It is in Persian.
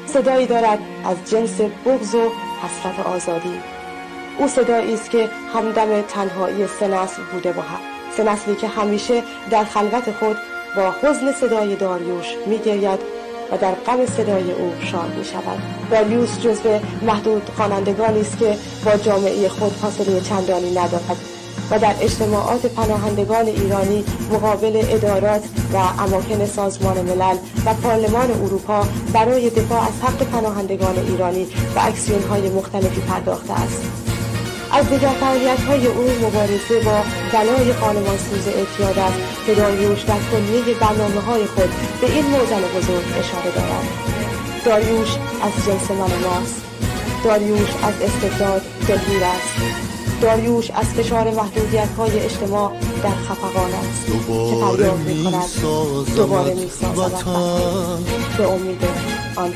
صدایی دارد از جنس بغض و حسرت آزادی. او صدایی است که همدم تنهایی سه نسل بوده سه نسلی که همیشه در خلوت خود با حزن صدای داریوش می‌گرید و در غم صدای او شاد می‌شود. داریوش جزو محدود خوانندگانی است که با جامعه خود فاصله چندانی ندارد و در اجتماعات پناهندگان ایرانی مقابل ادارات و اماکن سازمان ملل و پارلمان اروپا برای دفاع از حق پناهندگان ایرانی و اکسیون‌های مختلفی پرداخته است. از دیگر فعالیت‌های او مبارزه با بلای خانمانسوز اعتیاد است که داریوش در کلیه برنامه‌های خود به این معضل بزرگ اشاره دارد. داریوش از جنس من و ماست. داریوش از استبداد دلگیر است. داریوش از فشار محدودیت‌های اجتماع در خفقان است که فریاد می‌کند دوباره می‌سازد وطن به امید آن